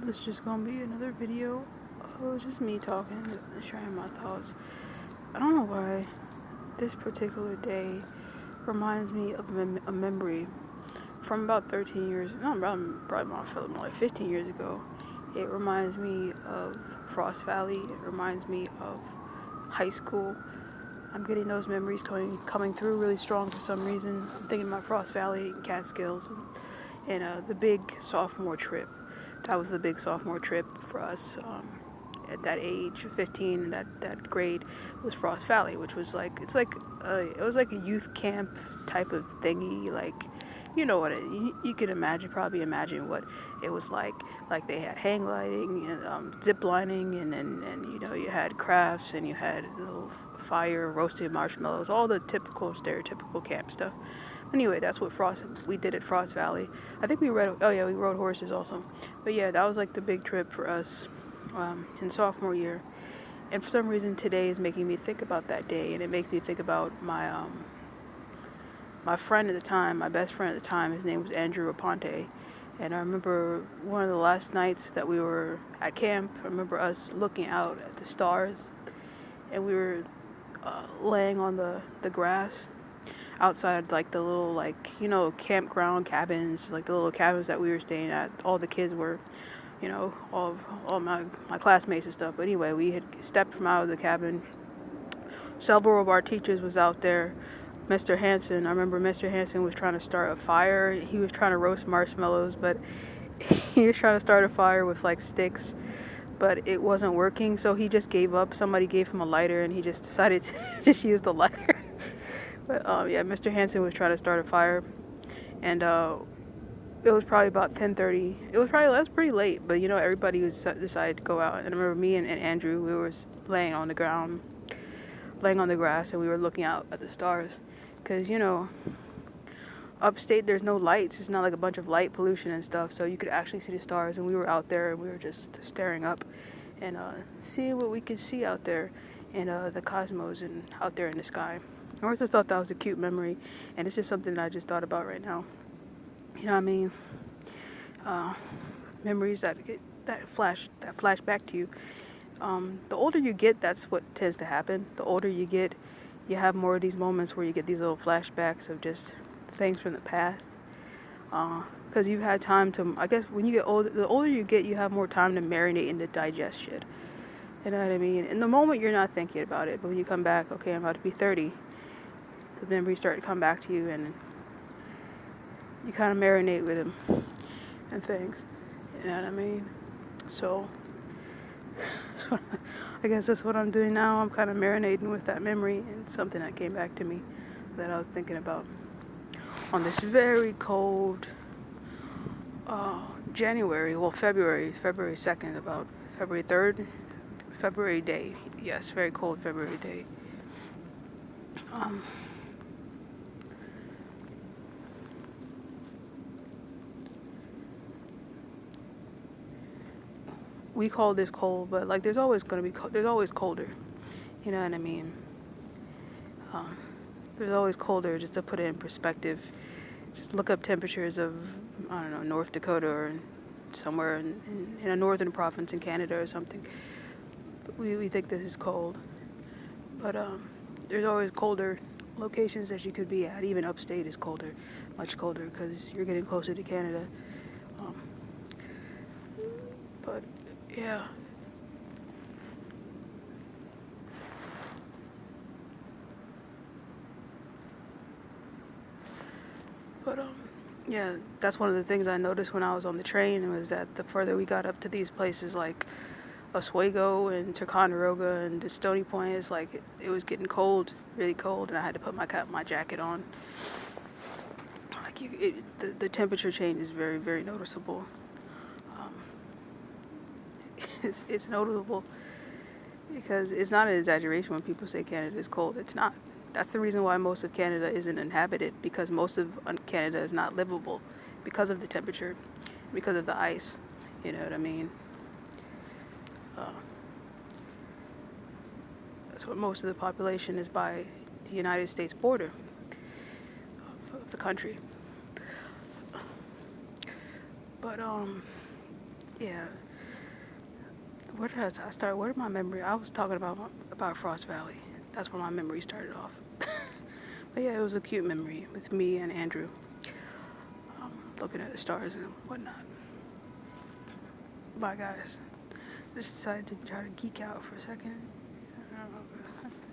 This is just gonna be another video of just me talking and sharing my thoughts. I don't know why this particular day reminds me of a memory from about 13 years, no, probably more like 15 years ago. It reminds me of Frost Valley. It reminds me of high school. I'm getting those memories coming through really strong for some reason. I'm thinking about Frost Valley and Catskills and the big sophomore trip. That was the big sophomore trip for us. At that age, 15, and that grade was Frost Valley, which was like it was like a youth camp type of thingy. Like, you know what you can probably imagine what it was like. Like they had hang gliding and zip lining, and you had crafts and you had little fire, roasted marshmallows, all the typical stereotypical camp stuff. Anyway, that's what we did at Frost Valley. I think we rode horses also. But yeah, that was like the big trip for us in sophomore year. And for some reason today is making me think about that day, and it makes me think about my friend at the time, my best friend at the time. His name was Andrew Aponte. And I remember one of the last nights that we were at camp, I remember us looking out at the stars, and we were laying on the grass outside, like the little, like, campground cabins, like the little cabins that we were staying at. All the kids were, all my classmates and stuff. But anyway, we had stepped from out of the cabin. Several of our teachers was out there. Mr. Hansen, I remember Mr. Hansen was trying to start a fire. He was trying to roast marshmallows, but he was trying to start a fire with like sticks, but it wasn't working, so he just gave up. Somebody gave him a lighter, and he just decided to just use the lighter. But yeah, Mr. Hansen was trying to start a fire, and it was probably about 10:30. That's pretty late, but everybody decided to go out. And I remember me and Andrew, we were laying on the ground, laying on the grass, and we were looking out at the stars, because upstate there's no lights. It's not like a bunch of light pollution and stuff, so you could actually see the stars. And we were out there, and we were just staring up and seeing what we could see out there in the cosmos and out there in the sky. I always just thought that was a cute memory, and it's just something that I just thought about right now. You know what I mean? Memories that flash back to you. The older you get, that's what tends to happen. The older you get, you have more of these moments where you get these little flashbacks of just things from the past. Because you've had time to, I guess when you get older, the older you get, you have more time to marinate and to digest shit. You know what I mean? In the moment, you're not thinking about it, but when you come back, okay, I'm about to be 30, the memories start to come back to you, and you kind of marinate with them and things. You know what I mean? So, I guess that's what I'm doing now. I'm kind of marinating with that memory and something that came back to me that I was thinking about on this very cold February 2nd, about February 3rd, February day. Yes, very cold February day. We call this cold, but like there's always colder. You know what I mean? There's always colder. Just to put it in perspective, just look up temperatures of, I don't know, North Dakota or somewhere in a northern province in Canada or something. We think this is cold, but there's always colder locations that you could be at. Even upstate is colder, much colder, because you're getting closer to Canada. But yeah. But yeah, that's one of the things I noticed when I was on the train, was that the further we got up to these places like Oswego and Ticonderoga and Stony Point, it's like it was getting cold, really cold, and I had to put my jacket on. Like the temperature change is very, very noticeable. It's noticeable because it's not an exaggeration when people say Canada is cold. It's not. That's the reason why most of Canada isn't inhabited, because most of Canada is not livable because of the temperature, because of the ice. You know what I mean? That's what most of the population is by the United States border of the country. But yeah, Where did I start? Where did my memory? I was talking about Frost Valley. That's where my memory started off. But yeah, it was a cute memory with me and Andrew, looking at the stars and whatnot. Bye, guys. Just decided to try to geek out for a second.